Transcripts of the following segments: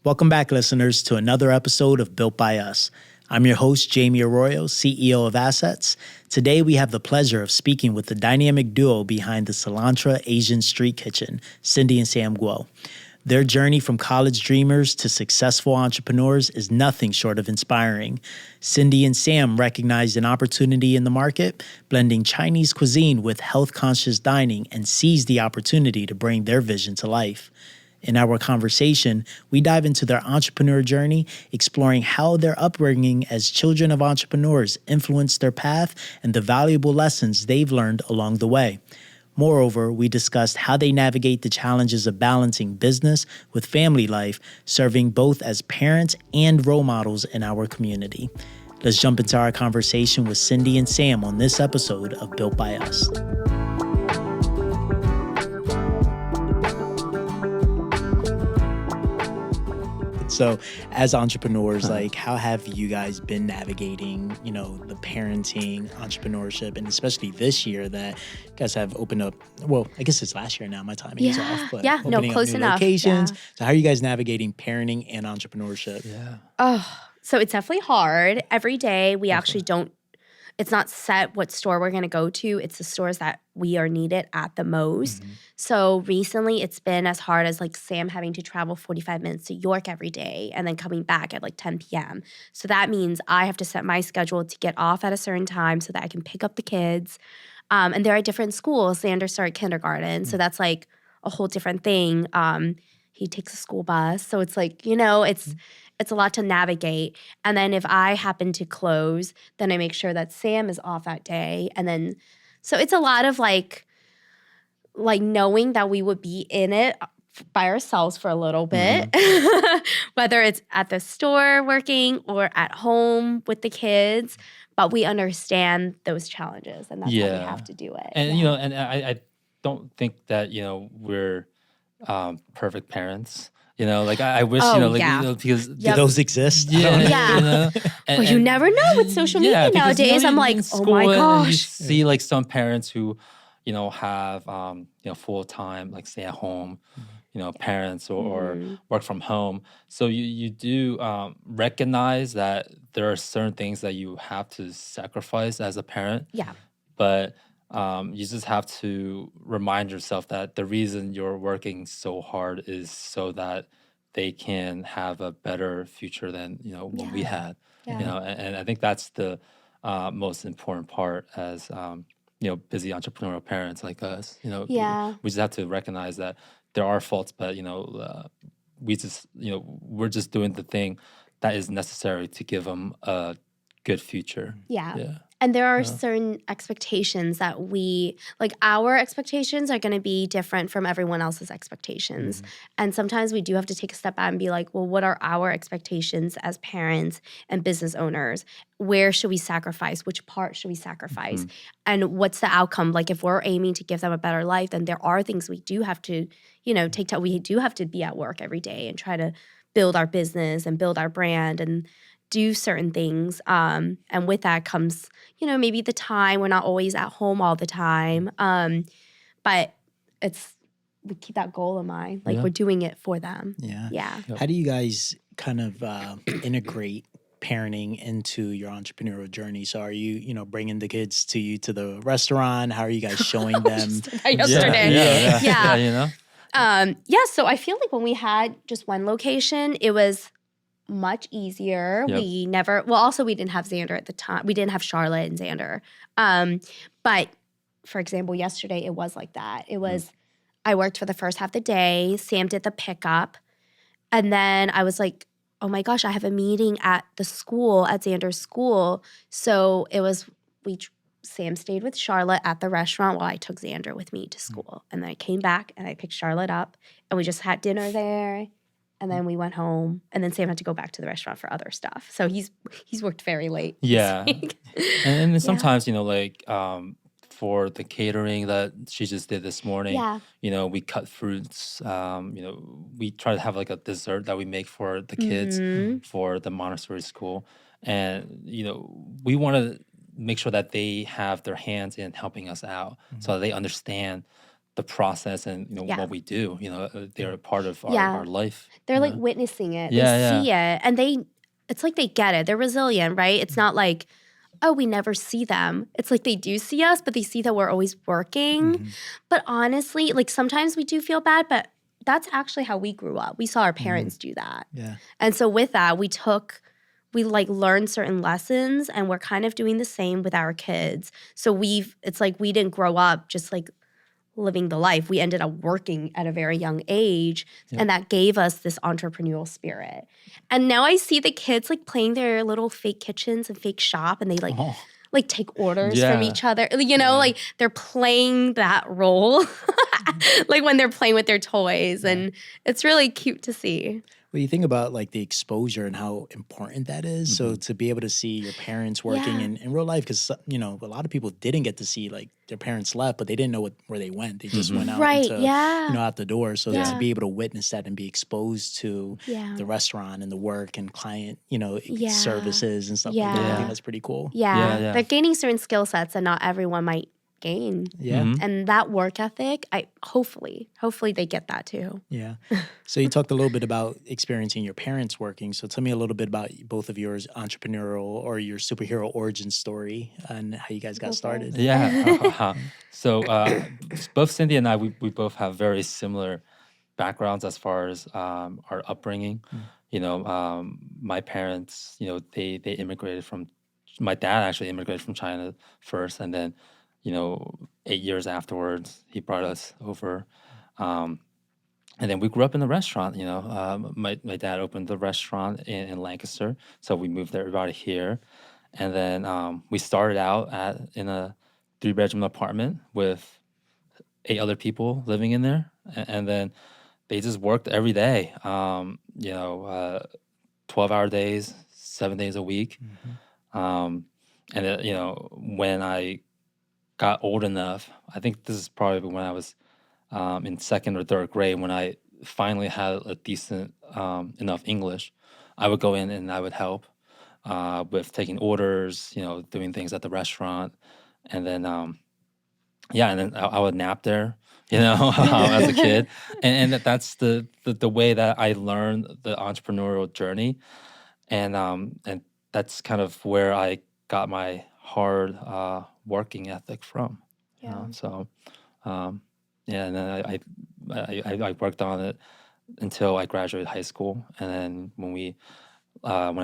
Welcome back, listeners, to another episode of Built by Us. I'm your host, Jamie Arroyo, CEO of Assets. Today, we have the pleasure of speaking with the dynamic duo behind the Silantra Asian Street Kitchen, Cindy and Sam Guo. Their journey from college dreamers to successful entrepreneurs is nothing short of inspiring. Cindy and Sam recognized an opportunity in the market, blending Chinese cuisine with health-conscious dining, and seized the opportunity to bring their vision to life. In our conversation, we dive into their entrepreneur journey, exploring how their upbringing as children of entrepreneurs influenced their path and the valuable lessons they've learned along the way. Moreover, we discussed how they navigate the challenges of balancing business with family life, serving both as parents and role models in our community. Let's jump into our conversation with Cindy and Sam on this episode of Built by Us. So as entrepreneurs, how have you guys been navigating, the parenting, entrepreneurship, and especially this year that you guys have opened up, well, I guess it's last year now, my timing is off, but opening close up new enough. locations. Yeah. So how are you guys navigating parenting and entrepreneurship? So it's definitely hard. Every day we actually don't, it's not set what store we're going to go to. It's the stores that we are needed at the most. Mm-hmm. So recently it's been as hard as Sam having to travel 45 minutes to York every day and then coming back at 10 p.m. So that means I have to set my schedule to get off at a certain time so that I can pick up the kids. And they're at different schools. Xander started kindergarten. So that's a whole different thing. He takes a school bus. So it's it's a lot to navigate. And then if I happen to close, then I make sure that Sam is off that day. And then, so it's a lot of knowing that we would be in it by ourselves for a little bit, whether it's at the store working or at home with the kids. But we understand those challenges, and that's how we have to do it. And, and I don't think that, we're perfect parents. I wish, because do those exist? Yeah. And you never know with social media nowadays. I'm like, oh my gosh. You see some parents who, have, full-time, stay at home, parents or work from home. So you do recognize that there are certain things that you have to sacrifice as a parent. Yeah. But you just have to remind yourself that the reason you're working so hard is so that they can have a better future than what we had. And I think that's the most important part as busy entrepreneurial parents like us. We just have to recognize that there are faults, but we just we're just doing the thing that is necessary to give them a good future. Yeah. And there are certain expectations that our expectations are going to be different from everyone else's expectations. And sometimes we do have to take a step back and be like, well, what are our expectations as parents and business owners? Where should we sacrifice? Which part should we sacrifice? And what's the outcome? If we're aiming to give them a better life, then there are things we do have to, take time. We do have to be at work every day and try to build our business and build our brand and do certain things. And with that comes, maybe the time. We're not always at home all the time. But we keep that goal in mind. We're doing it for them. Yeah. How do you guys kind of integrate parenting into your entrepreneurial journey? So are you, bringing the kids to you to the restaurant? How are you guys showing them? Yesterday. So I feel like when we had just one location, it was much easier. Yep. We didn't have Xander at the time. We didn't have Charlotte and Xander. But for example, yesterday it was like that. It was, I worked for the first half of the day. Sam did the pickup. And then I was like, oh my gosh, I have a meeting at the school, at Xander's school. So it was, Sam stayed with Charlotte at the restaurant while I took Xander with me to school. And then I came back and I picked Charlotte up and we just had dinner there. And then we went home, and then Sam had to go back to the restaurant for other stuff. So he's worked very late. Yeah, and sometimes for the catering that she just did this morning, we cut fruits. We try to have a dessert that we make for the kids for the Montessori school, and we want to make sure that they have their hands in helping us out, so that they understand the process and Yeah. what we do. They're a part of Yeah. our life. They're you like know? witnessing it. Yeah, They see it. And it's like they get it. They're resilient, right? It's not like, oh, we never see them. It's like they do see us, but they see that we're always working. But honestly, like sometimes we do feel bad, but that's actually how we grew up. We saw our parents do that. Yeah. And so with that, we like learned certain lessons, and we're kind of doing the same with our kids. So it's like we didn't grow up just like living the life. We ended up working at a very young age, and that gave us this entrepreneurial spirit. And now I see the kids like playing their little fake kitchens and fake shop, and they like take orders from each other. Like they're playing that role like when they're playing with their toys, and it's really cute to see. Well, you think about like the exposure and how important that is. So to be able to see your parents working in real life, because a lot of people didn't get to see like their parents left, but they didn't know where they went. They just went out into, out the door. So to be able to witness that and be exposed to the restaurant and the work and client, services and stuff like that, I think that's pretty cool. Yeah. They're gaining certain skill sets that not everyone might gain. Yeah. And that work ethic, hopefully they get that too. Yeah. So you talked a little bit about experiencing your parents working. So tell me a little bit about both of yours entrepreneurial or your superhero origin story and how you guys got started. Yeah. So both Cindy and I, we both have very similar backgrounds as far as our upbringing. My parents, they immigrated from, my dad actually immigrated from China first, and then 8 years afterwards, he brought us over. And then we grew up in the restaurant, my dad opened the restaurant in Lancaster. So we moved everybody here. And then we started out in a 3-bedroom apartment with 8 other people living in there. And then they just worked every day, 12-hour days, 7 days a week. And then, when I got old enough, I think this is probably when I was in 2nd or 3rd grade, when I finally had a decent enough English, I would go in and I would help with taking orders, doing things at the restaurant. And then, and then I would nap there, as a kid. And that's the way that I learned the entrepreneurial journey. And that's kind of where I got my hard working ethic from. And then I worked on it until I graduated high school. And then when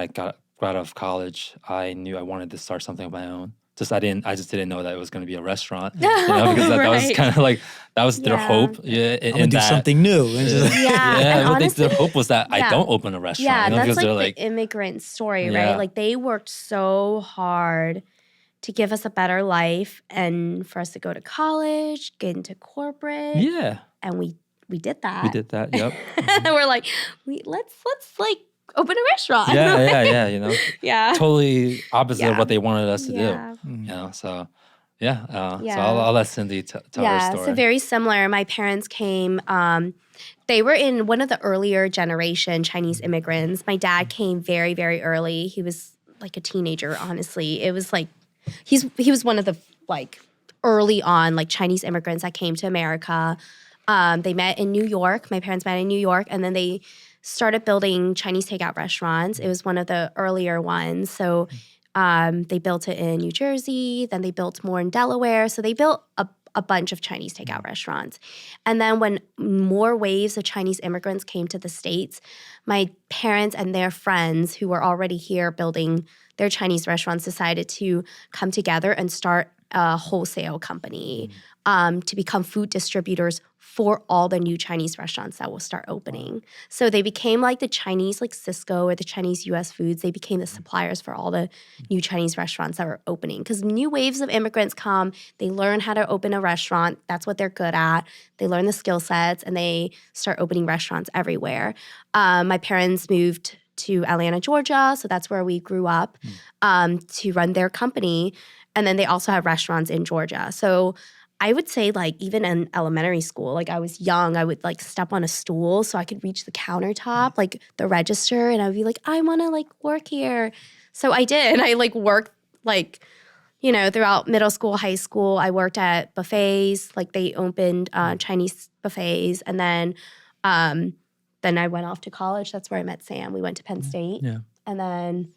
I got out of college, I knew I wanted to start something of my own. I just didn't know that it was going to be a restaurant, because that was kind of like, that was their hope. Yeah, I'm gonna do something new. And honestly, their hope was that I don't open a restaurant. Yeah, that's because like the immigrant story, right? Like they worked so hard to give us a better life and for us to go to college, get into corporate. Yeah. And we did that. We did that, yep. And we're like, let's like open a restaurant. Yeah. Yeah. Totally opposite of what they wanted us to do. So I'll let Cindy tell her story. So very similar. My parents came, they were in one of the earlier generation Chinese immigrants. My dad came very, very early. He was like a teenager, honestly. It was like, he was one of the like early on like Chinese immigrants that came to America. They met in New York. My parents met in New York, and then they started building Chinese takeout restaurants. It was one of the earlier ones. So they built it in New Jersey. Then they built more in Delaware. So they built a bunch of Chinese takeout restaurants. And then when more waves of Chinese immigrants came to the States, my parents and their friends who were already here building their Chinese restaurants decided to come together and start a wholesale company to become food distributors for all the new Chinese restaurants that will start opening. So they became like the Chinese, like Cisco or the Chinese US Foods. They became the suppliers for all the new Chinese restaurants that were opening. Because new waves of immigrants come, they learn how to open a restaurant. That's what they're good at. They learn the skill sets, and they start opening restaurants everywhere. My parents moved to Atlanta, Georgia, so that's where we grew up, to run their company. And then they also have restaurants in Georgia. So I would say like even in elementary school, like I was young, I would like step on a stool so I could reach the countertop, like the register, and I would be like, I want to like work here. So I did. I like worked like, throughout middle school, high school, I worked at buffets. Like they opened Chinese buffets. And then I went off to college. That's where I met Sam. We went to Penn State. Yeah. And then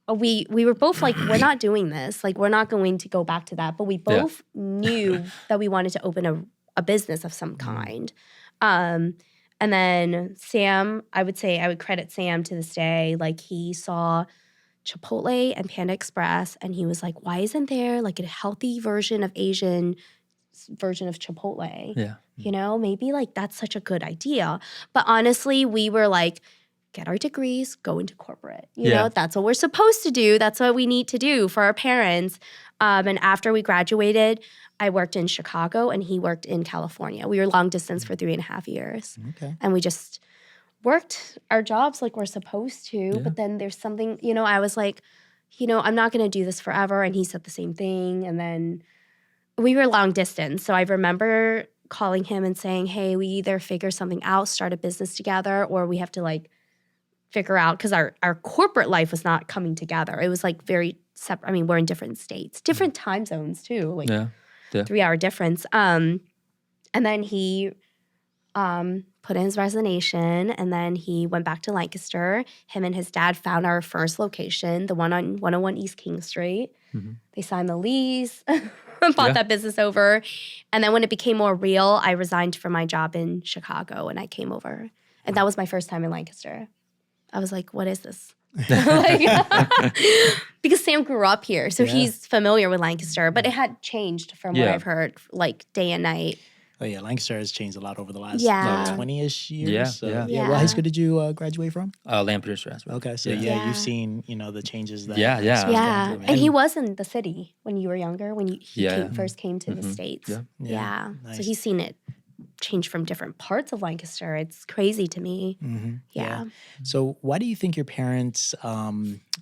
we were both like, we're not doing this. Like, we're not going to go back to that. But we both knew that we wanted to open a business of some kind. And then Sam, I would credit Sam to this day. Like, he saw Chipotle and Panda Express, and he was like, why isn't there like a healthy version of Asian version of Chipotle? Yeah. Maybe like that's such a good idea. But honestly, we were like, get our degrees, go into corporate. You know, that's what we're supposed to do. That's what we need to do for our parents. And after we graduated, I worked in Chicago and he worked in California. We were long distance for 3.5 years. Okay. And we just worked our jobs like we're supposed to. Yeah. But then there's something, I was like, I'm not going to do this forever. And he said the same thing. And then we were long distance. So I remember calling him and saying, hey, we either figure something out, start a business together, or we have to like figure out, because our corporate life was not coming together. It was like very separate. I mean, we're in different states, different time zones too, like 3-hour difference. And then he put in his resignation, and then he went back to Lancaster. Him and his dad found our first location, the one on 101 East King Street. Mm-hmm. They signed the lease, bought that business over. And then when it became more real, I resigned from my job in Chicago and I came over. And that was my first time in Lancaster. I was like, what is this? Because Sam grew up here, so he's familiar with Lancaster, but it had changed from what I've heard, like day and night. Oh, yeah. Lancaster has changed a lot over the last 20-ish years. Yeah, So, yeah. What high school did you graduate from? Lampeter as well. Okay. So, you've seen, the changes that. Yeah. Yeah. And he was in the city when you were younger, when he first came to the States. Yeah. Nice. So he's seen it change from different parts of Lancaster. It's crazy to me. Yeah. So why do you think your parents,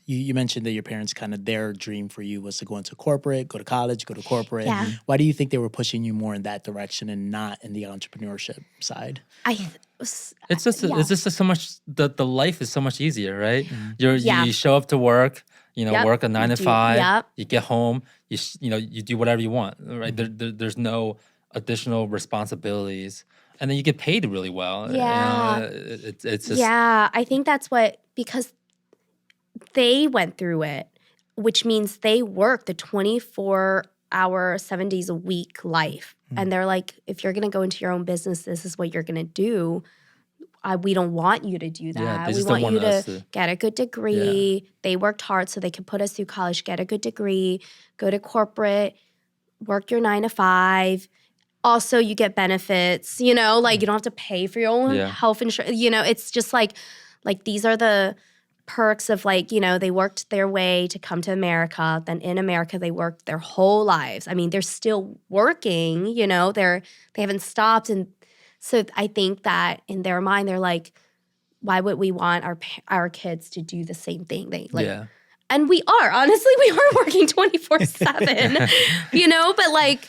you mentioned that your parents kind of, their dream for you was to go into corporate, go to college, go to corporate. Yeah. Why do you think they were pushing you more in that direction and not in the entrepreneurship side? It's just so much, the life is so much easier, right? You show up to work, work a 9 to 5, you get home, you do whatever you want, right? There's no additional responsibilities, and then you get paid really well. It's just I think that's because they went through it, which means they work the 24-hour, 7 days a week life, and they're like, if you're gonna go into your own business, this is what you're gonna do. We don't want you to do that. We want you to get a good degree. They worked hard so they could put us through college, get a good degree, go to corporate, work your 9 to 5. Also, you get benefits, like you don't have to pay for your own health insurance. It's just like these are the perks of they worked their way to come to America. Then in America, they worked their whole lives. I mean, they're still working, they haven't stopped. And so I think that in their mind, they're like, why would we want our kids to do the same thing? And we are, honestly, we are working 24/7, but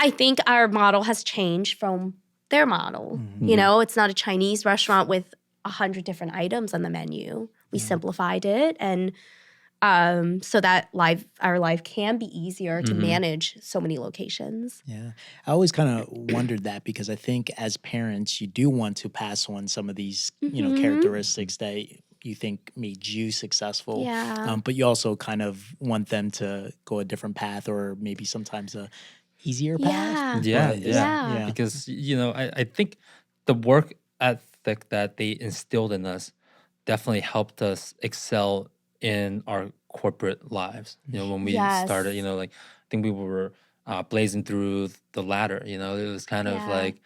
I think our model has changed from their model. It's not a Chinese restaurant with 100 different items on the menu. We simplified it, and so that our life can be easier to manage so many locations. Yeah. I always kind of wondered that, because I think as parents, you do want to pass on some of these, characteristics that you think made you successful. Yeah. But you also kind of want them to go a different path, or maybe sometimes a easier path. Yeah. Because, I think the work ethic that they instilled in us definitely helped us excel in our corporate lives. When we started, I think we were blazing through the ladder, it was kind of like,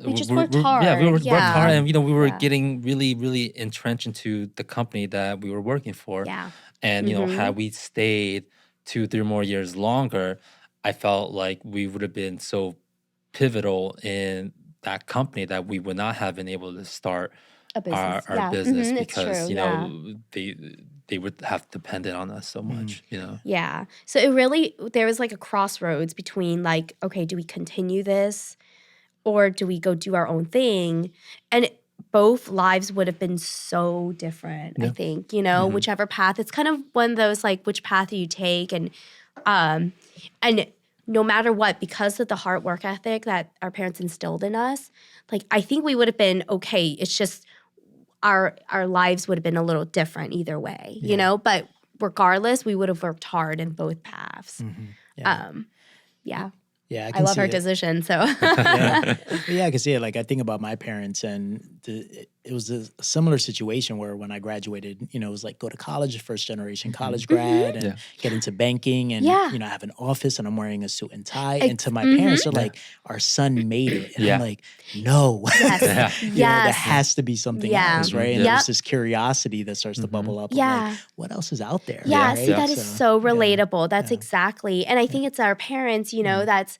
we just worked hard. Yeah, we worked hard, and we were getting really, really entrenched into the company that we were working for. Yeah. And had we stayed 2-3 more years longer, I felt like we would have been so pivotal in that company that we would not have been able to start our business because they would have depended on us so much. Yeah. So it really, there was like a crossroads between okay, do we continue this or do we go do our own thing? And both lives would have been so different, I think, whichever path. It's kind of one of those which path do you take? And And no matter what, because of the hard work ethic that our parents instilled in us, like I think we would have been okay. It's just our lives would have been a little different either way, you know? But regardless, we would have worked hard in both paths. Yeah. Yeah, I love her decision. So yeah, I can see it. Like I think about my parents, and it was a similar situation where when I graduated, you know, it was like go to college, first generation college grad, and get into banking, and you know, I have an office, and I'm wearing a suit and tie. And to my parents, they're like, "Our son made it," and I'm like, "No, you know, there has to be something else, right?" And there's this curiosity that starts to bubble up. Of like, what else is out there? Yeah, right? see, that is so relatable. That's exactly, and I think it's our parents. You know, that's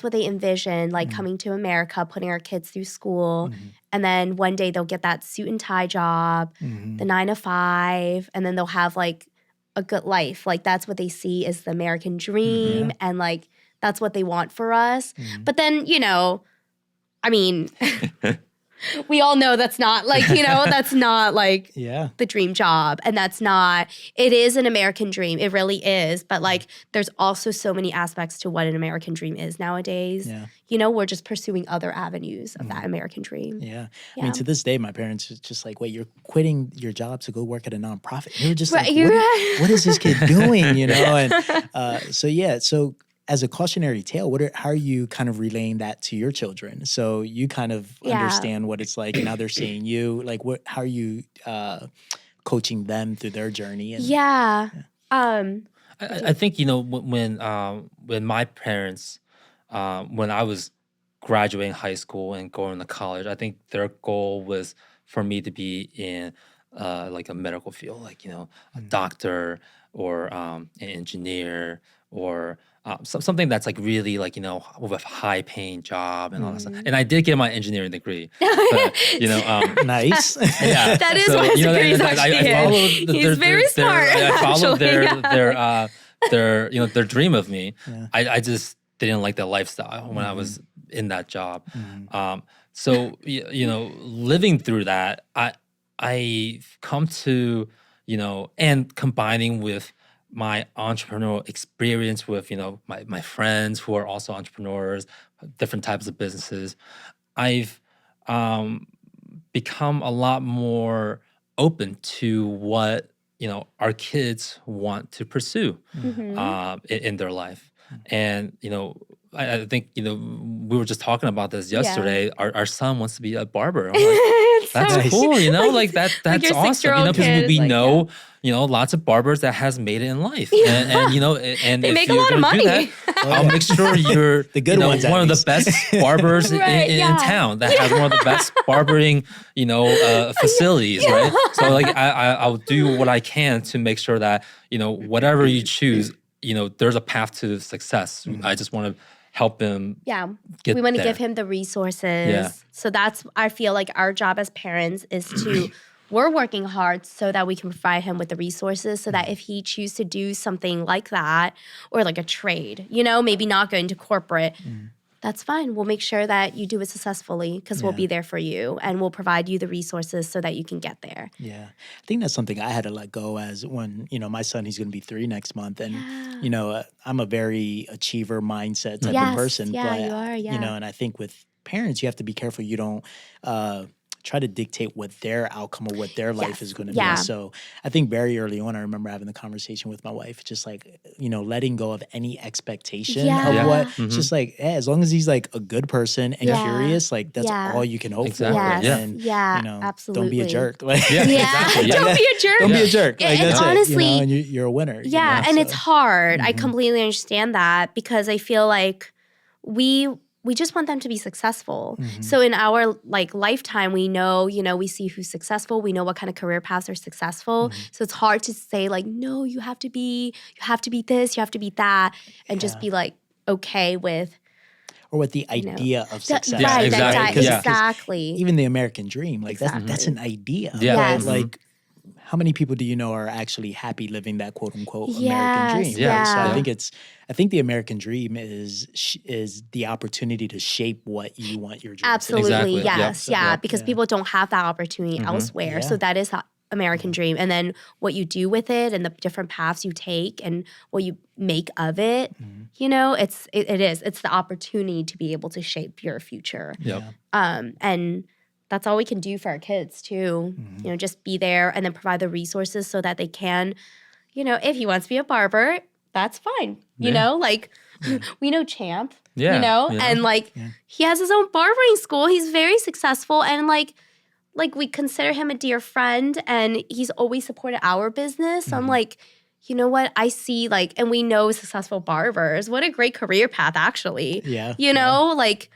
what they envision, like coming to America, putting our kids through school, and then one day they'll get that suit and tie job, the 9 to 5, and then they'll have like a good life. Like that's what they see as the American dream, and like that's what they want for us. But then, you know, I mean, we all know that's not like, you know, that's not like the dream job. And that's not, it is an American dream. It really is. But like, there's also so many aspects to what an American dream is nowadays. You know, we're just pursuing other avenues of that American dream. I mean, to this day, my parents are just like, wait, you're quitting your job to go work at a nonprofit. And you're just like, what is this kid doing? You know? And so as a cautionary tale, how are you kind of relaying that to your children? So you kind of understand what it's like, and now they're seeing you. Like, how are you coaching them through their journey? And, I think, you know, when my parents, when I was graduating high school and going to college, I think their goal was for me to be in like a medical field, like, you know, a doctor or an engineer or something that's like really like, you know, with a high paying job and all that stuff. And I did get my engineering degree, but, you know, nice. That is what his degree is actually. He's very smart. I followed their you know, their dream of me. I just didn't like the lifestyle when I was in that job. So you know, living through that, I've come to, you know, and combining with my entrepreneurial experience with, you know, my friends who are also entrepreneurs, different types of businesses, I've become a lot more open to what, you know, our kids want to pursue in their life. And, you know, I think, you know, we were just talking about this yesterday. Our son wants to be a barber. I'm like, that's cool, you know, like that's awesome. You know, because we know, you know, lots of barbers that has made it in life. And you know, and they if make a you're lot of gonna do money. that, I'll make sure you're the good ones, one of the best barbers in town that has one of the best barbering, you know, facilities, right? So like I'll do what I can to make sure that, you know, whatever you choose, you know, there's a path to success. I just want to help him. We want to give him the resources. So that's, I feel like our job as parents is to, we're working hard so that we can provide him with the resources so that if he chooses to do something like that or like a trade, you know, maybe not going to corporate, that's fine. We'll make sure that you do it successfully because we'll be there for you and we'll provide you the resources so that you can get there. Yeah. I think that's something I had to let go as when, you know, my son, he's going to be 3 next month. And, you know, I'm a very achiever mindset type of person. Yeah, but, you are, you know, and I think with parents, you have to be careful you don't try to dictate what their outcome or what their life is going to be. So I think very early on, I remember having the conversation with my wife, just like, you know, letting go of any expectation of what, just like, as long as he's like a good person and curious, like that's all you can hope for. And, you know, absolutely. don't be a jerk. Like, Don't be a jerk. Don't be a jerk. Like, that's honestly, it, you know, and you're a winner. Yeah, you know, and it's hard. I completely understand that because I feel like we just want them to be successful. So in our like lifetime, we know, you know, we see who's successful. We know what kind of career paths are successful. So it's hard to say like, no, you have to be this, you have to be that, and just be like okay with. Or with the idea of success. Right, exactly. Exactly. Even the American dream, like that's an idea. Yes. Like, how many people do you know are actually happy living that quote unquote American dream? Yeah. So I think the American dream is the opportunity to shape what you want your dream Absolutely, to be. yes. Because people don't have that opportunity elsewhere. So that is American dream. And then what you do with it and the different paths you take and what you make of it, you know, it's the opportunity to be able to shape your future. Yep. And that's all we can do for our kids too. You know, just be there and then provide the resources so that they can, you know, if he wants to be a barber, that's fine. You know, like we know Champ, you know, and like he has his own barbering school. He's very successful and like we consider him a dear friend and he's always supported our business. So I'm like, you know what? I see like, and we know successful barbers. What a great career path actually. Yeah. You know, like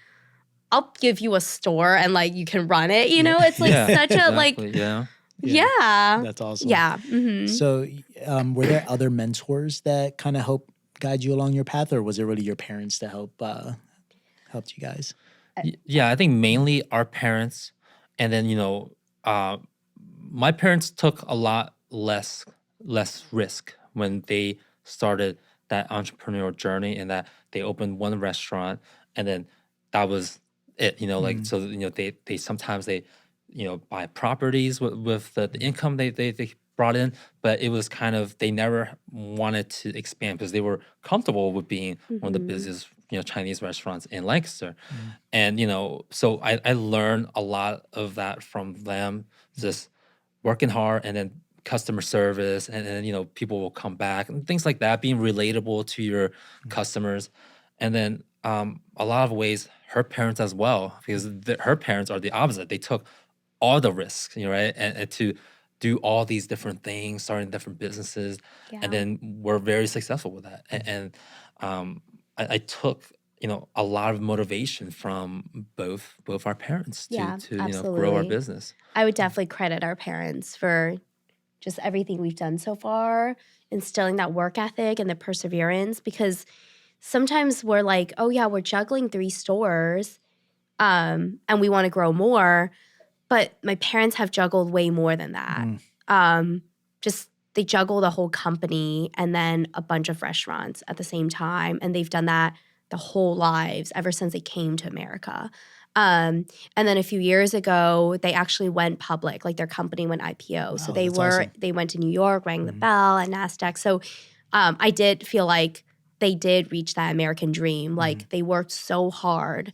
I'll give you a store and like you can run it. You know, it's like such a like, yeah. That's awesome. Yeah. So were there other mentors that kind of helped guide you along your path, or was it really your parents that helped you guys? Yeah, I think mainly our parents. And then, you know, my parents took a lot less risk when they started that entrepreneurial journey, and that they opened one restaurant and then that was it, you know, like, so, you know, they sometimes they, you know, buy properties with the income they brought in, but it was kind of, they never wanted to expand because they were comfortable with being one of the busiest, you know, Chinese restaurants in Lancaster. And, you know, so I learned a lot of that from them, just working hard and then customer service, and then, you know, people will come back and things like that, being relatable to your customers. And then a lot of ways, her parents as well, because her parents are the opposite. They took all the risks, you know, right? And to do all these different things, starting different businesses, and then we're very successful with that. And I took, you know, a lot of motivation from both our parents to you know, grow our business. I would definitely credit our parents for just everything we've done so far, instilling that work ethic and the perseverance, because sometimes we're like, oh yeah, we're juggling 3 stores and we want to grow more. But my parents have juggled way more than that. Just they juggle the whole company and then a bunch of restaurants at the same time. And they've done that the whole lives ever since they came to America. And then a few years ago, they actually went public, like their company went IPO. Wow, so awesome. they went to New York, rang the bell at NASDAQ. So I did feel like they did reach that American dream. Like they worked so hard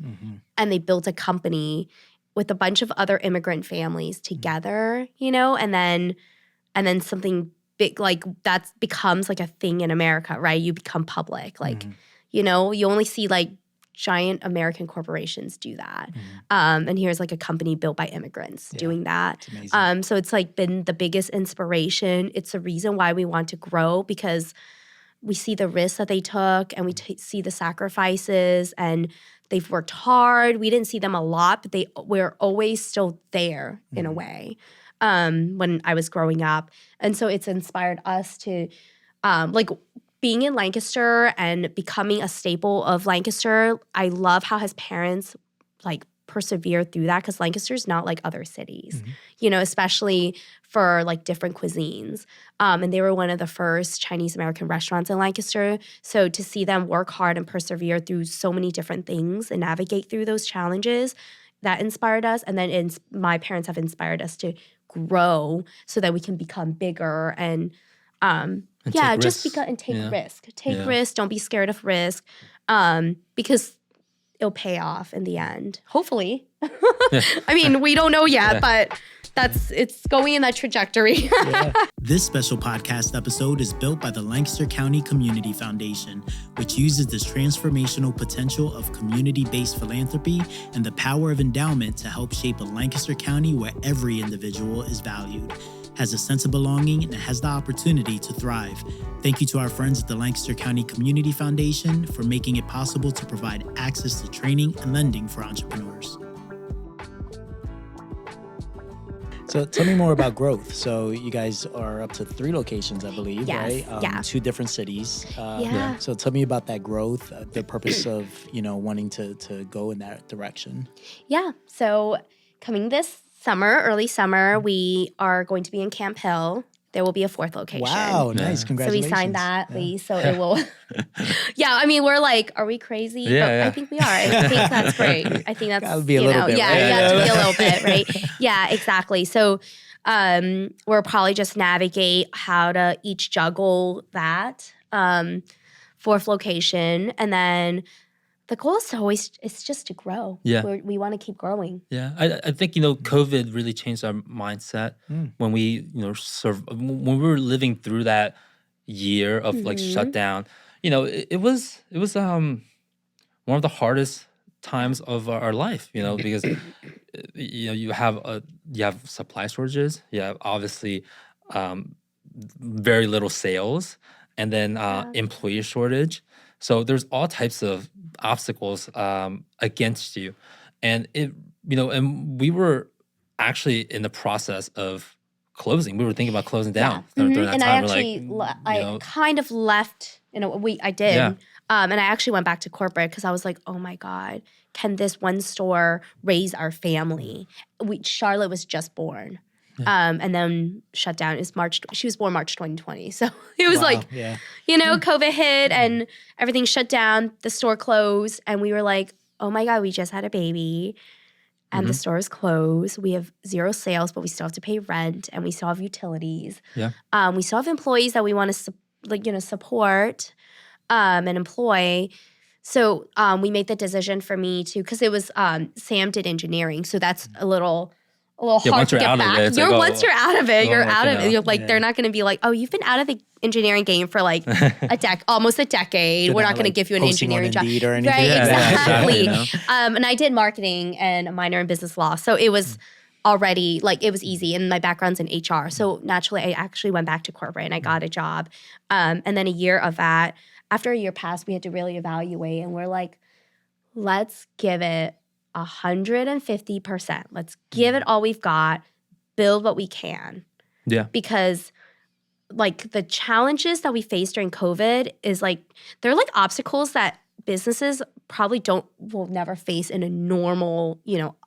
and they built a company with a bunch of other immigrant families together, you know, and then something big like that becomes like a thing in America, right? You become public. Like, you know, you only see like giant American corporations do that. And here's like a company built by immigrants doing that. It's amazing. So it's like been the biggest inspiration. It's the reason why we want to grow, because we see the risks that they took and we see the sacrifices, and they've worked hard. We didn't see them a lot, but we're always still there in a way when I was growing up. And so it's inspired us to like being in Lancaster and becoming a staple of Lancaster. I love how his parents like persevered through that, because Lancaster's not like other cities, you know, especially for like different cuisines. And they were one of the first Chinese American restaurants in Lancaster. So to see them work hard and persevere through so many different things and navigate through those challenges, that inspired us. And then my parents have inspired us to grow so that we can become bigger and take risk. Take risk. Don't be scared of risk, because it'll pay off in the end. Hopefully. I mean, we don't know yet, but it's going in that trajectory. This special podcast episode is built by the Lancaster County Community Foundation, which uses this transformational potential of community-based philanthropy and the power of endowment to help shape a Lancaster County where every individual is valued, has a sense of belonging, and has the opportunity to thrive. Thank you to our friends at the Lancaster County Community Foundation for making it possible to provide access to training and lending for entrepreneurs. So tell me more about growth. So you guys are up to 3 locations, I believe, Yes, right? 2 different cities. Yeah. So tell me about that growth, the purpose of, you know, wanting to go in that direction. Yeah. So coming this summer, early summer, we are going to be in Camp Hill. There will be a 4th location. Wow, nice. Congratulations. So we signed that lease, so it will. Yeah, I mean, we're like, are we crazy? But I think we are. I think that's great. I think that's, gotta be a little bit, yeah, right? you have to be a little bit, right? Yeah, exactly. So We'll probably just navigate how to each juggle that. Fourth location. And then the goal is to always, it's just to grow. Yeah. We want to keep growing. Yeah, I think, COVID really changed our mindset when we, when we were living through that year of like shutdown. It was one of the hardest times of our life, because you have supply shortages, you have obviously very little sales, and then employee shortage. So there's all types of obstacles against you, and and we were actually in the process of closing. We were thinking about closing down during that And time. I actually, I kind of left. I did. Yeah. And I actually went back to corporate because I was like, oh my God, can this one store raise our family? Charlotte was just born. And then shut down. It's March. She was born March 2020. So it was COVID hit and everything shut down. The store closed. And we were like, oh my God, we just had a baby. And the store is closed. We have 0 sales, but we still have to pay rent. And we still have utilities. Yeah. We still have employees that we want to support and employ. So we made the decision for me to, because it was Sam did engineering. So that's a little hard to get back. Once you're out of it, you're out of it. You're like, they're not going to be like, oh, you've been out of the engineering game for like almost a decade. We're not going to give you an engineering job. Or anything. Right, exactly. Exactly, And I did marketing and a minor in business law. So it was already like, it was easy. And my background's in HR. So naturally, I actually went back to corporate and I got a job. And then a year of that, after a year passed, we had to really evaluate. And we're like, let's give it 150%. Let's give it all we've got, build what we can. Yeah. Because like the challenges that we faced during COVID is like, they're like obstacles that businesses probably will never face in a normal,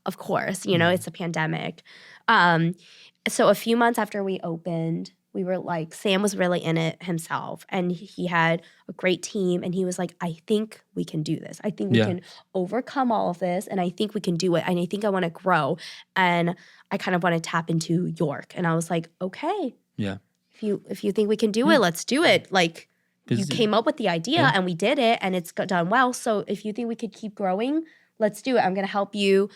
of course, it's a pandemic. So a few months after we opened, we were like, Sam was really in it himself and he had a great team and he was like, I think we can do this. I think we can overcome all of this and I think we can do it. And I think I want to grow and I kind of want to tap into York. And I was like, okay. Yeah. If you think we can do it, let's do it. Like you came up with the idea and we did it and it's done well. So if you think we could keep growing, let's do it. I'm going to help you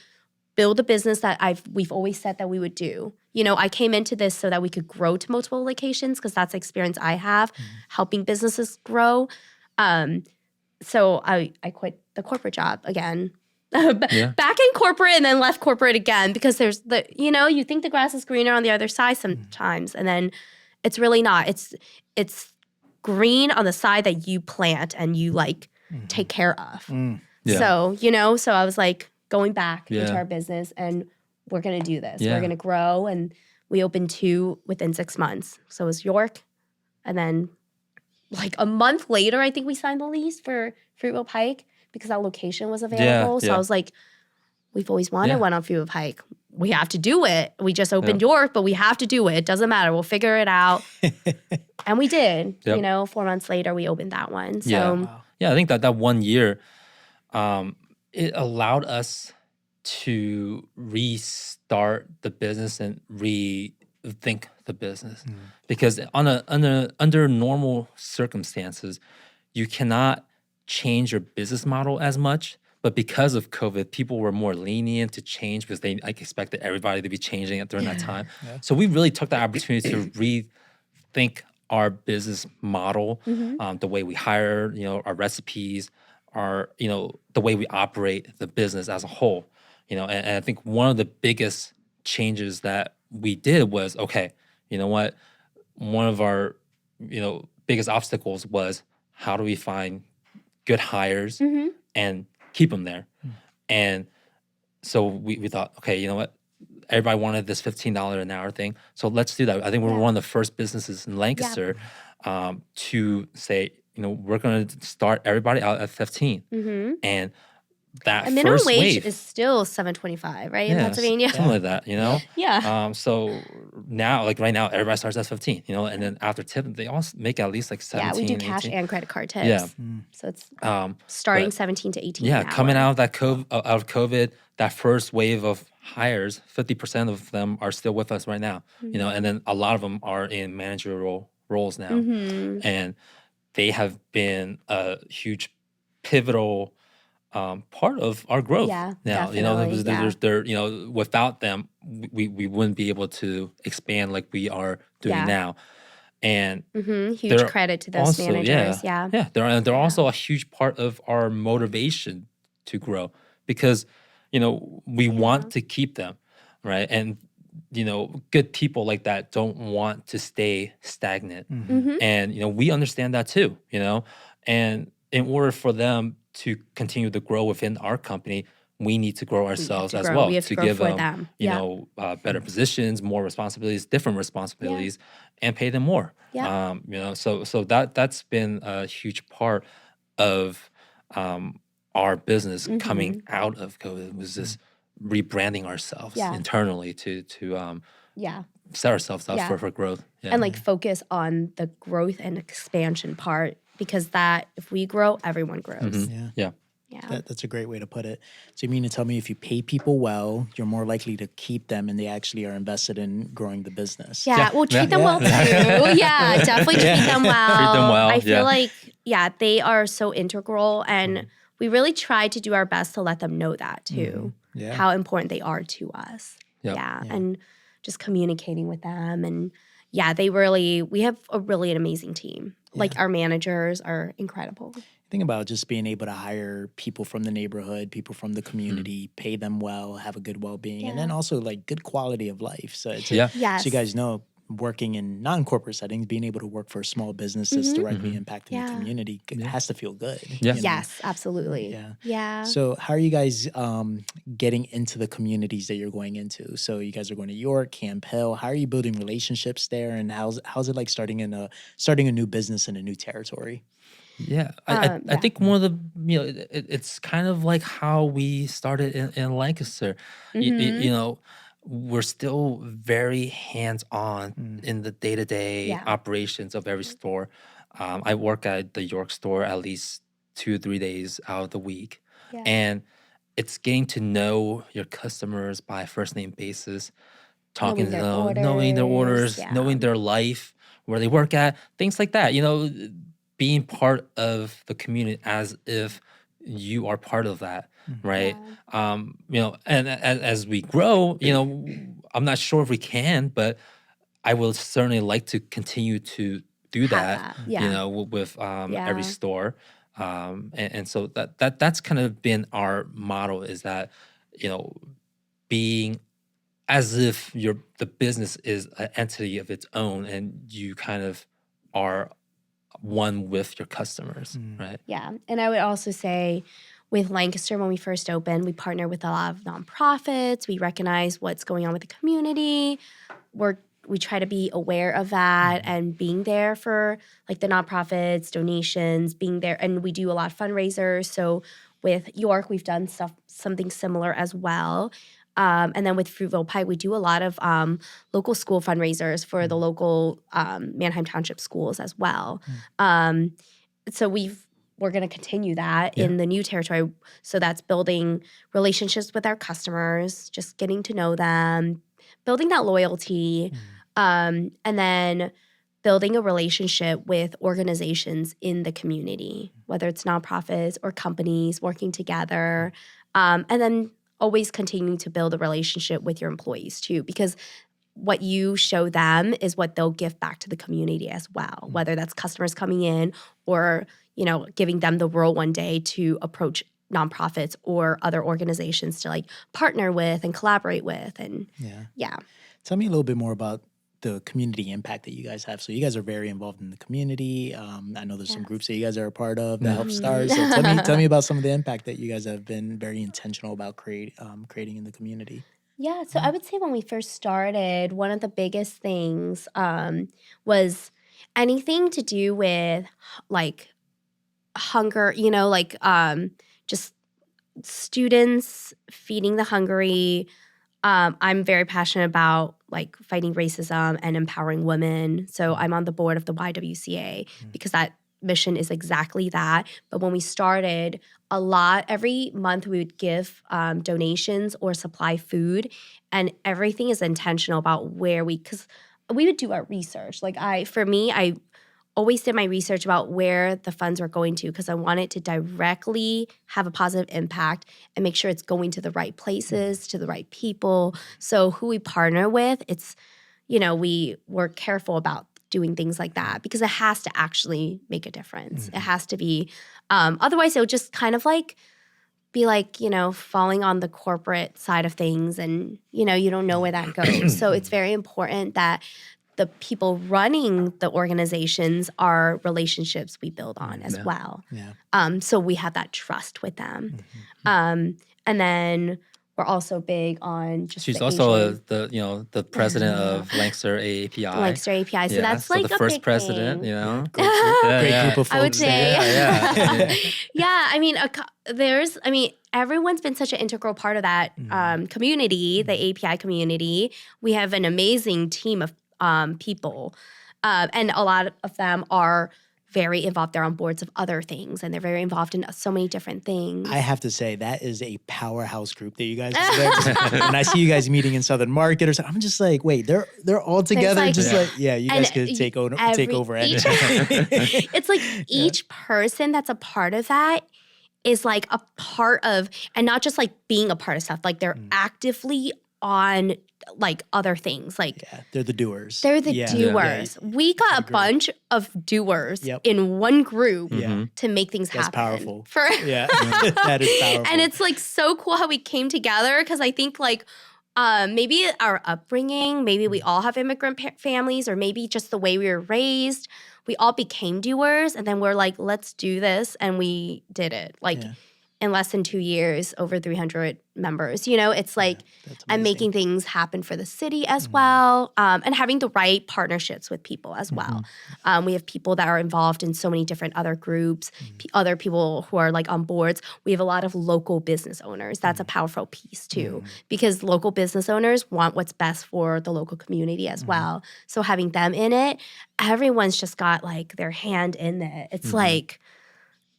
build a business that we've always said that we would do. I came into this so that we could grow to multiple locations because that's the experience I have, helping businesses grow. So I quit the corporate job again. Back in corporate and then left corporate again because there's you think the grass is greener on the other side sometimes and then it's really not. It's green on the side that you plant and you take care of. Yeah. So I was like going back into our business and we're going to do this. Yeah. We're going to grow. And we opened 2 within 6 months. So it was York. And then like a month later, I think we signed the lease for Fruitville Pike because that location was available. So I was like, we've always wanted one on Fruitville Pike. We have to do it. We just opened York, but we have to do it. It doesn't matter. We'll figure it out. And we did. 4 months later, we opened that one. So I think that 1 year, it allowed us to restart the business and rethink the business because under normal circumstances, you cannot change your business model as much. But because of COVID, people were more lenient to change because they expected everybody to be changing it during that time. Yeah. So we really took the opportunity to rethink our business model, the way we hire, our recipes, the way we operate the business as a whole. And I think one of the biggest changes that we did was, okay, you know what? One of our, biggest obstacles was how do we find good hires and keep them there? And so we thought, okay, you know what? Everybody wanted this $15 an hour thing. So let's do that. I think we're one of the first businesses in Lancaster to say, we're going to start everybody out at 15. And that minimum first wage wave is still $7.25, right, in Pennsylvania? Something like that, Yeah. So now, right now, everybody starts at 15, and then after tip, they all make at least 17. Yeah, we do cash 18. and credit card tips. Yeah. So it's starting 17 to 18. Yeah, coming out of COVID, that first wave of hires, 50% of them are still with us right now, and then a lot of them are in managerial roles now. Mm-hmm. And they have been a huge pivotal part of our growth Yeah, now. definitely. Yeah. They're without them, we wouldn't be able to expand like we are doing Yeah. now. And Mm-hmm. Huge they're credit to those also, managers. Yeah. they're also a huge part of our motivation to grow because, we want to keep them, right? And, good people like that don't want to stay stagnant. Mm-hmm. And, we understand that too, and in order for them to continue to grow within our company, we need to grow We have ourselves to as grow. well We have to to grow give for them, them. Yeah. better positions, more responsibilities, different responsibilities, and pay them more. Yeah. So that's been a huge part of our business coming out of COVID was just rebranding ourselves Yeah. internally to Yeah. set ourselves up Yeah. for growth. Yeah. And like focus on the growth and expansion part because that if we grow, everyone grows. Yeah. Yeah. Yeah. That's a great way to put it. So you mean to tell me if you pay people well, you're more likely to keep them and they actually are invested in growing the business. Yeah, well, treat them well too. Yeah, definitely treat them well. Treat them well, I feel yeah. like, they are so integral, and we really try to do our best to let them know that too, Yeah. how important they are to us. Yep. Yeah, Yeah. and just communicating with them. And we have a really an amazing team. Like our managers are incredible. Think about just being able to hire people from the neighborhood, people from the community, pay them well, have a good well-being, and then also like good quality of life. So it's Yeah. Yes. so you guys know, working in non-corporate settings, being able to work for a small business that's directly impacting the community has to feel good. Yeah. you know? Yes, absolutely. Yeah. Yeah. So how are you guys getting into the communities that you're going into? So you guys are going to York, Camp Hill. How are you building relationships there, and how's it like starting a new business in a new territory? Yeah, I think one of the it's kind of like how we started in Lancaster. We're still very hands on in the day to day operations of every store. I work at the York store at least 2 3 days out of the week, Yeah. and it's getting to know your customers by first name basis, talking to them, knowing their orders, knowing their life, where they work at, things like that. Being part of the community as if you are part of that, right? And as we grow, I'm not sure if we can, but I will certainly like to continue to do Have that, that, yeah. with every store. And so that's kind of been our motto is that, being as if the business is an entity of its own and you kind of are one with your customers, right? Yeah. And I would also say with Lancaster, when we first opened, we partner with a lot of nonprofits. We recognize what's going on with the community. We try to be aware of that and being there for like the nonprofits, donations, being there. And we do a lot of fundraisers. So with York, we've done something similar as well. And then with Fruitville Pike, we do a lot of local school fundraisers for the local Manheim Township schools as well. So we're going to continue that in the new territory. So that's building relationships with our customers, just getting to know them, building that loyalty, and then building a relationship with organizations in the community, whether it's nonprofits or companies working together, and then always continuing to build a relationship with your employees too, because what you show them is what they'll give back to the community as well, whether that's customers coming in or, giving them the role one day to approach nonprofits or other organizations to like partner with and collaborate with. And Tell me a little bit more about the community impact that you guys have. So you guys are very involved in the community. I know there's some groups that you guys are a part of that help start. So tell me about some of the impact that you guys have been very intentional about creating in the community. Yeah, so I would say when we first started, one of the biggest things was anything to do with like hunger, just students feeding the hungry. I'm very passionate about like fighting racism and empowering women. So I'm on the board of the YWCA because that mission is exactly that. But when we started, every month we would give donations or supply food, and everything is intentional about because we would do our research. Like I always did my research about where the funds were going to, because I wanted to directly have a positive impact and make sure it's going to the right places, to the right people. So who we partner with, it's, we were careful about doing things like that because it has to actually make a difference. It has to be, otherwise it would just kind of be falling on the corporate side of things, and, you don't know where that goes. So it's very important that the people running the organizations are relationships we build on as well. Yeah. So we have that trust with them. And then we're also big on just She's the also Asian, the president of Lancaster AAPI. Lancaster API. So that's so the a first big president, thing. Great group of folks. I would say. Yeah. Yeah, I mean, everyone's been such an integral part of that community, the API community. We have an amazing team of people, and a lot of them are very involved. They're on boards of other things, and they're very involved in so many different things. I have to say, that is a powerhouse group that you guys have there. When I see you guys meeting in Southern Market or something, I'm just like, wait, they're all together? You guys could take over anything. It's like each person that's a part of that is like a part of, and not just like being a part of stuff, like they're actively on like other things. Like they're the doers. They're the doers. Yeah. We got a bunch of doers in one group to make things happen. That's powerful. That is powerful. And it's like so cool how we came together, because I think like maybe our upbringing, maybe we all have immigrant families, or maybe just the way we were raised, we all became doers, and then we're like, let's do this, and we did it. Like in less than 2 years, over 300 members. It's like, and making things happen for the city as well, and having the right partnerships with people as well. We have people that are involved in so many different other groups, other people who are like on boards. We have a lot of local business owners. That's a powerful piece too, because local business owners want what's best for the local community as well. So having them in it, everyone's just got like their hand in it. It's like,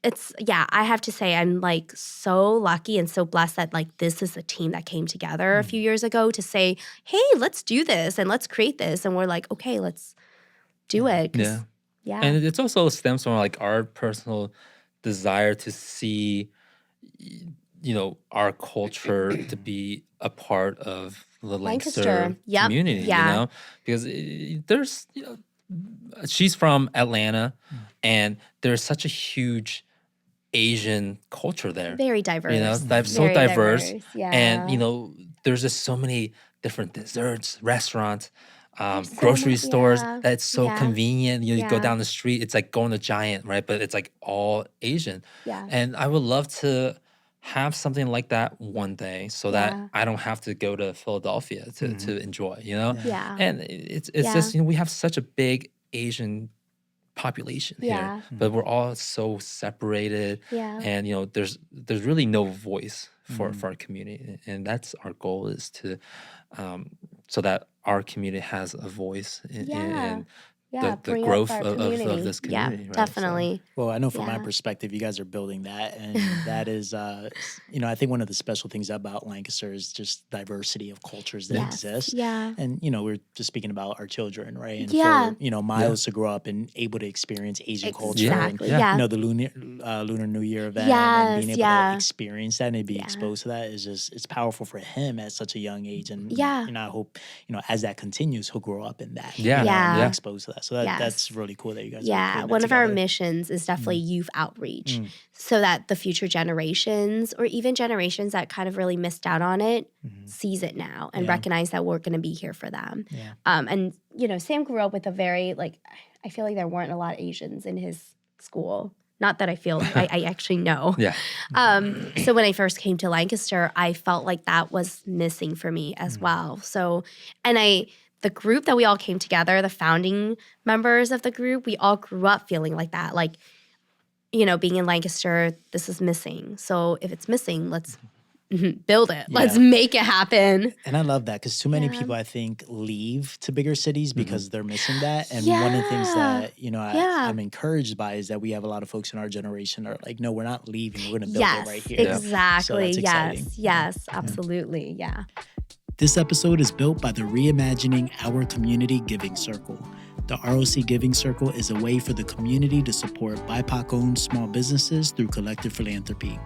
I have to say I'm like so lucky and so blessed that like this is a team that came together a few years ago to say, hey, let's do this and let's create this. And we're like, okay, let's do it. Yeah. And it's also stems from like our personal desire to see, our culture to be a part of the Lancaster community, because there's, she's from Atlanta, and there's such a huge Asian culture there. Very diverse. So diverse. Yeah. And, there's just so many different desserts, restaurants, grocery stores that's so convenient. You go down the street, it's like going to Giant, right? But it's like all Asian. Yeah. And I would love to have something like that one day, so that I don't have to go to Philadelphia to enjoy, Yeah. And it's just, we have such a big Asian population here, but we're all so separated, and there's really no voice for our community, and that's our goal, is to so that our community has a voice in the growth of this community. Yeah, definitely. So, well, I know from my perspective, you guys are building that, and that is, I think one of the special things about Lancaster is just diversity of cultures that exist. Yeah. And, we're just speaking about our children, right? And for, Miles to grow up and able to experience Asian culture. And, the Lunar New Year event and being able to experience that and be exposed to that is just, it's powerful for him at such a young age. And, I hope, as that continues, he'll grow up in that. And be exposed to that. So that's really cool that you guys are one of our missions is definitely youth outreach, so that the future generations, or even generations that kind of really missed out on it, sees it now and recognize that we're going to be here for them. And, Sam grew up with a very, I feel like there weren't a lot of Asians in his school. Not that I feel, I actually know. So when I first came to Lancaster, I felt like that was missing for me as well. So, the group that we all came together, the founding members of the group, we all grew up feeling like that. Like, being in Lancaster, this is missing. So if it's missing, let's build it. Yeah. Let's make it happen. And I love that because too many Yeah. people, I think, leave to bigger cities because they're missing that. And Yeah. one of the things that, Yeah. I'm encouraged by is that we have a lot of folks in our generation that are like, no, we're not leaving. We're going to build Yes, it right here. So exactly. that's exciting. Yes, absolutely. Yeah. This episode is built by the Reimagining Our Community Giving Circle. The ROC Giving Circle is a way for the community to support BIPOC-owned small businesses through collective philanthropy.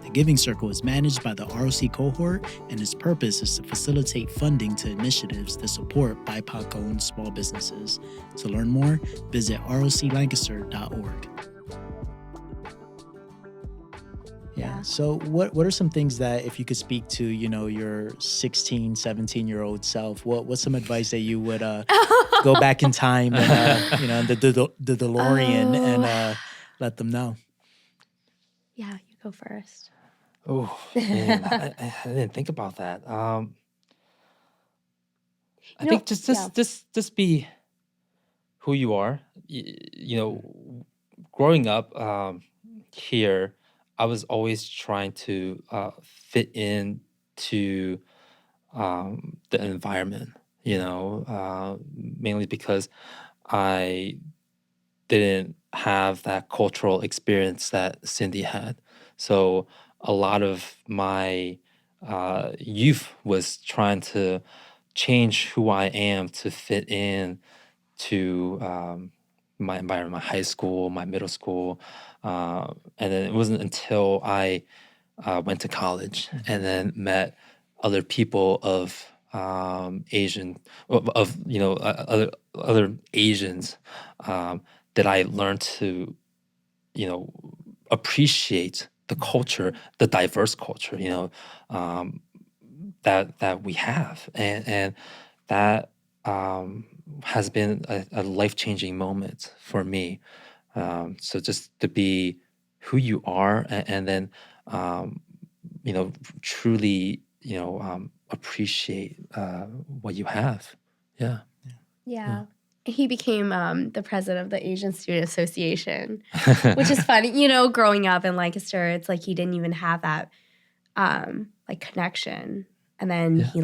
The Giving Circle is managed by the ROC cohort, and its purpose is to facilitate funding to initiatives that support BIPOC-owned small businesses. To learn more, visit roclancaster.org. Yeah. So what are some things that, if you could speak to, your 16, 17-year-old self, what's some advice that you would go back in time and, the DeLorean and let them know? Yeah, you go first. Oh, man, I didn't think about that. I think just be who you are. Growing up here, I was always trying to fit into the environment, mainly because I didn't have that cultural experience that Cindy had. So a lot of my youth was trying to change who I am to fit in to my environment, my high school, my middle school. And then it wasn't until I went to college and then met other people of Asian, other Asians, that I learned to, appreciate the culture, the diverse culture, that we have, and that has been a life-changing moment for me. So just to be who you are, and then truly appreciate what you have. Yeah. He became the president of the Asian Student Association, which is funny. Growing up in Lancaster, it's like he didn't even have that connection. And then he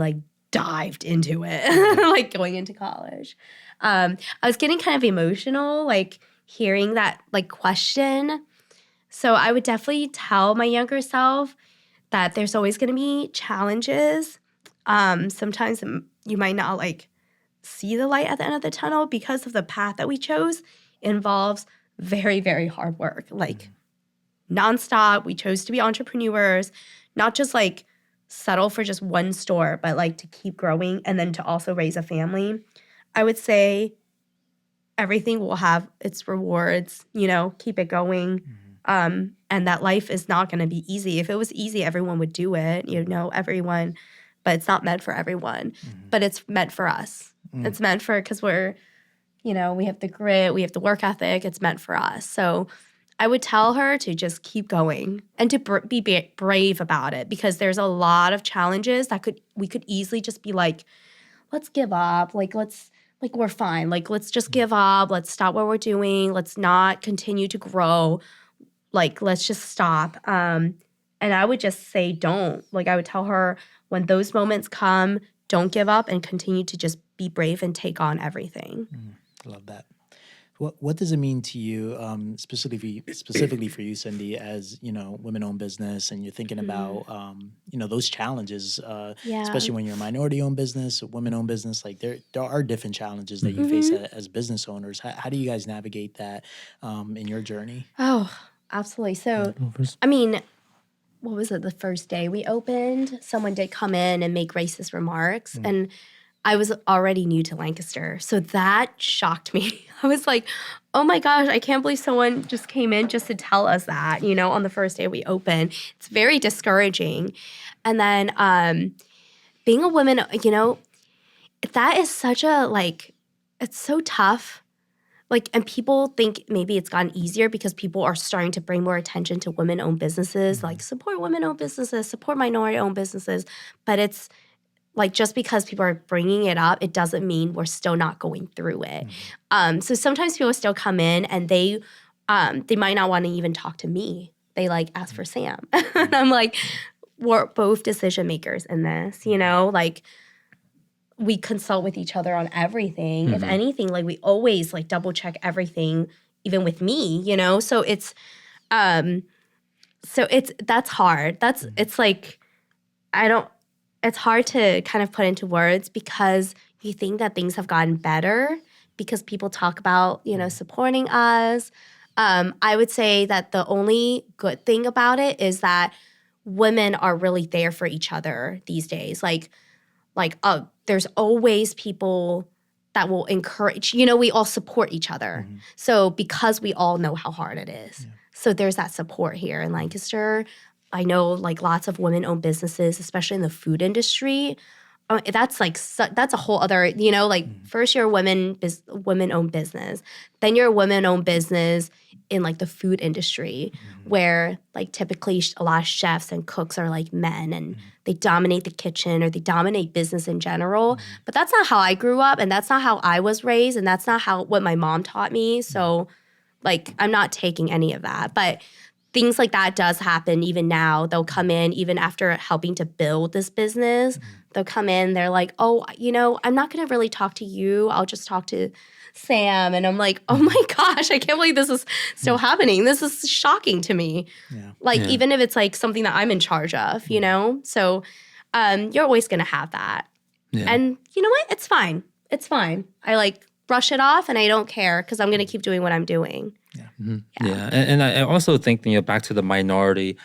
dived into it, going into college. I was getting kind of emotional, hearing that question. So I would definitely tell my younger self that there's always going to be challenges. Sometimes you might not see the light at the end of the tunnel because of the path that we chose. It involves very, very hard work, nonstop. We chose to be entrepreneurs, not just settle for just one store, but to keep growing and then to also raise a family. I would say everything will have its rewards, keep it going. And that life is not going to be easy. If it was easy, everyone would do it, everyone, but it's not meant for everyone, but it's meant for us. It's meant for, because we're, we have the grit, we have the work ethic, it's meant for us. So I would tell her to just keep going and to be brave about it, because there's a lot of challenges that we could easily just be let's give up. We're fine. Let's just give up. Let's stop what we're doing. Let's not continue to grow. Let's just stop. And I would just say, don't. I would tell her, when those moments come, don't give up and continue to just be brave and take on everything. I love that. What does it mean to you, specifically for you, Cindy, as women-owned business, and you're thinking about those challenges, especially when you're a minority-owned business, a women-owned business, there are different challenges that you face as business owners. How do you guys navigate that in your journey? Oh, absolutely. So, what was it? The first day we opened, someone did come in and make racist remarks, and I was already new to Lancaster. So that shocked me. I was like, oh my gosh, I can't believe someone just came in just to tell us that, on the first day we opened. It's very discouraging. And then being a woman, that is such a, it's so tough. And people think maybe it's gotten easier because people are starting to bring more attention to women-owned businesses, support women-owned businesses, support minority-owned businesses. But it's just because people are bringing it up, it doesn't mean we're still not going through it. So sometimes people still come in and they might not want to even talk to me. They ask for Sam. And I'm like, we're both decision makers in this, you know, like we consult with each other on everything. If anything, like we always like double check everything, even with me, you know? So it's that's hard. It's like, it's hard to kind of put into words because you think that things have gotten better because people talk about, you know, supporting us. I would say that the only good thing about it is that women are really there for each other these days. There's always people that will encourage, you know, we all support each other. So because we all know how hard it is. So there's that support here in Lancaster. I know like lots of women-owned businesses, especially in the food industry. That's a whole other, you know, like first you're a women-owned business, then you're a women-owned business in like the food industry where like typically a lot of chefs and cooks are like men and they dominate the kitchen or they dominate business in general. But that's not how I grew up and that's not how I was raised and that's not what my mom taught me. So like I'm not taking any of that. But things like that does happen even now. They'll come in even after helping to build this business. They'll come in, they're like, oh, you know, I'm not going to really talk to you. I'll just talk to Sam. And I'm like, oh my gosh, I can't believe this is still happening. This is shocking to me. Even if it's like something that I'm in charge of, you know? So you're always going to have that. And you know what? It's fine. It's fine. I like brush it off and I don't care because I'm going to keep doing what I'm doing. And I also think, you know, back to the minority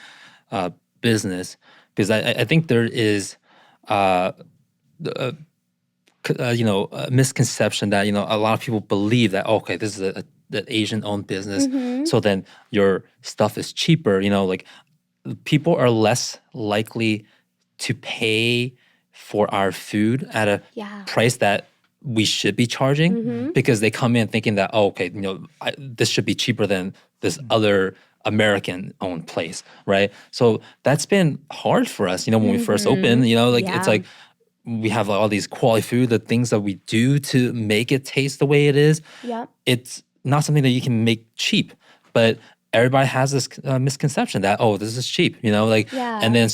business, because I think there is, you know, a misconception that, you know, a lot of people believe that, okay, this is an Asian-owned business, so then your stuff is cheaper. You know, like people are less likely to pay for our food at a price that we should be charging because they come in thinking that, oh, okay, you know, this should be cheaper than this other American-owned place, right? So that's been hard for us, you know, when we first opened, you know, like it's like we have all these quality food, the things that we do to make it taste the way it is. It's not something that you can make cheap, but everybody has this misconception that, oh, this is cheap, you know, like, and then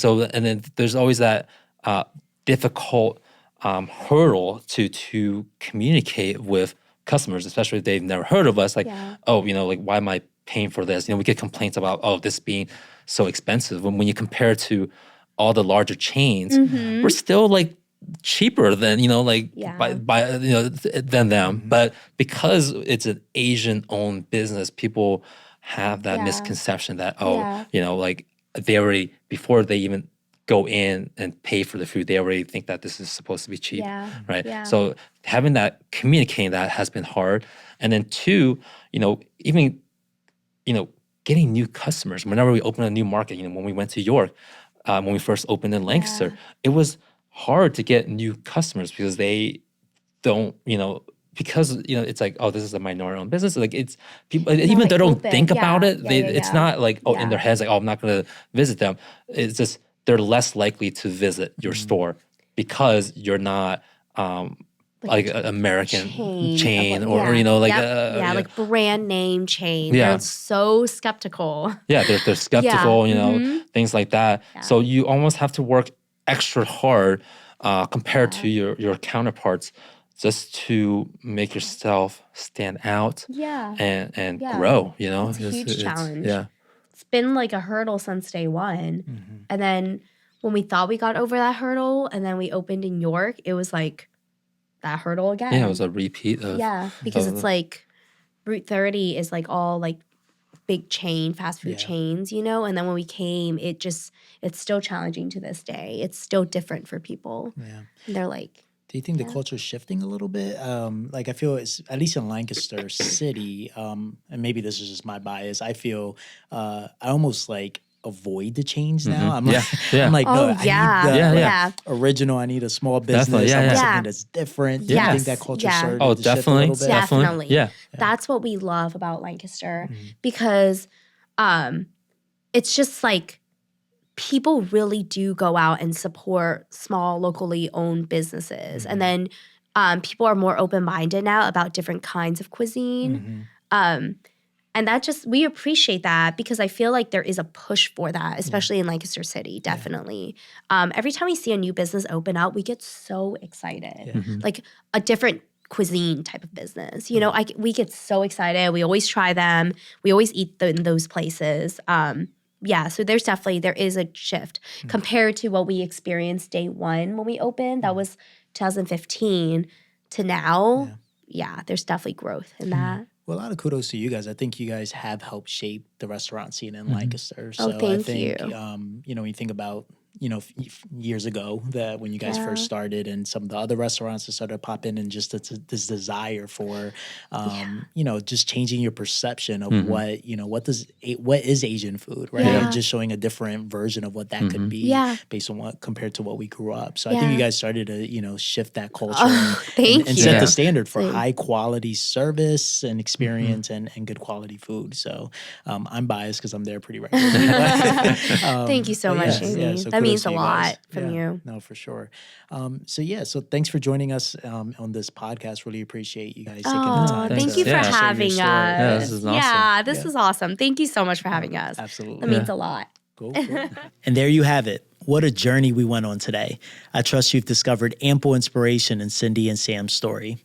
there's always that difficult hurdle to communicate with customers, especially if they've never heard of us. Like, oh, you know, like why am I paying for this? You know, we get complaints about, oh, this being so expensive. When you compare it to all the larger chains, we're still like cheaper than, you know, like by you know than them. But because it's an Asian-owned business, people have that misconception that, oh, you know, like they already, before they even go in and pay for the food, they already think that this is supposed to be cheap, right? So having that, communicating that has been hard. And then two, you know, even, you know, getting new customers. Whenever we open a new market, you know, when we went to York, when we first opened in Lancaster, it was hard to get new customers because they don't, you know, because, you know, it's like, oh, this is a minority-owned business. Like it's people, even like they don't open. think about it. It's not like, oh, in their Yeah. heads, like, oh, I'm not going to visit them. It's just they're less likely to visit your store because you're not like an American chain or you know, like like brand name chain. Yeah. They're so skeptical. Yeah, they're skeptical, you know, things like that. So you almost have to work extra hard compared to your counterparts just to make yourself stand out and grow, you know. It's a huge challenge. Yeah. It's been like a hurdle since day one. And then when we thought we got over that hurdle and then we opened in York, it was like that hurdle again. Yeah, it was a repeat of because it's like Route 30 is like all like big chain, fast food chains, you know? And then when we came, it's still challenging to this day. It's still different for people. And they're like, do you think the culture is shifting a little bit? Like I feel it's, at least in Lancaster City, and maybe this is just my bias, I feel I almost like avoid the chains now. I'm like, I'm like, no, I need the original. I need a small business. I want something that's different. Do you think that culture started to shift a little bit? Definitely. Yeah. That's what we love about Lancaster because it's just like people really do go out and support small, locally owned businesses. And then people are more open-minded now about different kinds of cuisine. And that we appreciate that because I feel like there is a push for that, especially in Lancaster City, definitely. Every time we see a new business open up, we get so excited. Like a different cuisine type of business. You know, we get so excited. We always try them. We always eat in those places. So there is a shift compared to what we experienced day one when we opened. That was 2015 to now. Yeah, there's definitely growth in that. Well, a lot of kudos to you guys. I think you guys have helped shape the restaurant scene in Lancaster. Oh, So thank I think, you. When you think about, years ago that when you guys first started and some of the other restaurants that started to pop in and just this desire for, just changing your perception of what is Asian food, right? Yeah. And just showing a different version of what that could be based on compared to what we grew up. So I think you guys started to, shift that culture and set the standard for high quality service and experience and good quality food. So I'm biased because I'm there pretty regularly. Thank you so much, Amy. So that means a you lot guys. from you. No, for sure. So thanks for joining us on this podcast. Really appreciate you guys taking the time. Thank you for share your having us. story. Yeah, this is awesome. Yeah, this is awesome. Thank you so much for having us. Absolutely. That means a lot. Cool. And there you have it. What a journey we went on today. I trust you've discovered ample inspiration in Cindy and Sam's story.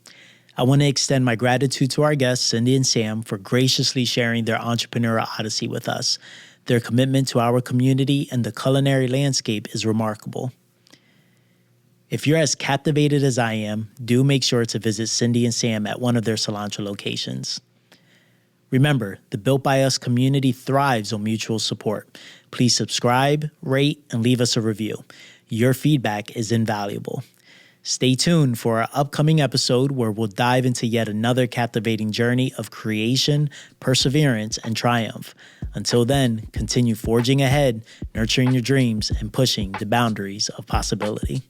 I want to extend my gratitude to our guests, Cindy and Sam, for graciously sharing their entrepreneurial odyssey with us. Their commitment to our community and the culinary landscape is remarkable. If you're as captivated as I am, do make sure to visit Cindy and Sam at one of their Silantra locations. Remember, the Built by Us community thrives on mutual support. Please subscribe, rate, and leave us a review. Your feedback is invaluable. Stay tuned for our upcoming episode where we'll dive into yet another captivating journey of creation, perseverance, and triumph. Until then, continue forging ahead, nurturing your dreams, and pushing the boundaries of possibility.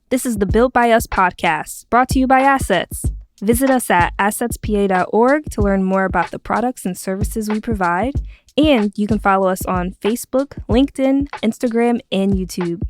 This is the Built by Us podcast, brought to you by Assets. Visit us at assetspa.org to learn more about the products and services we provide. And you can follow us on Facebook, LinkedIn, Instagram, and YouTube.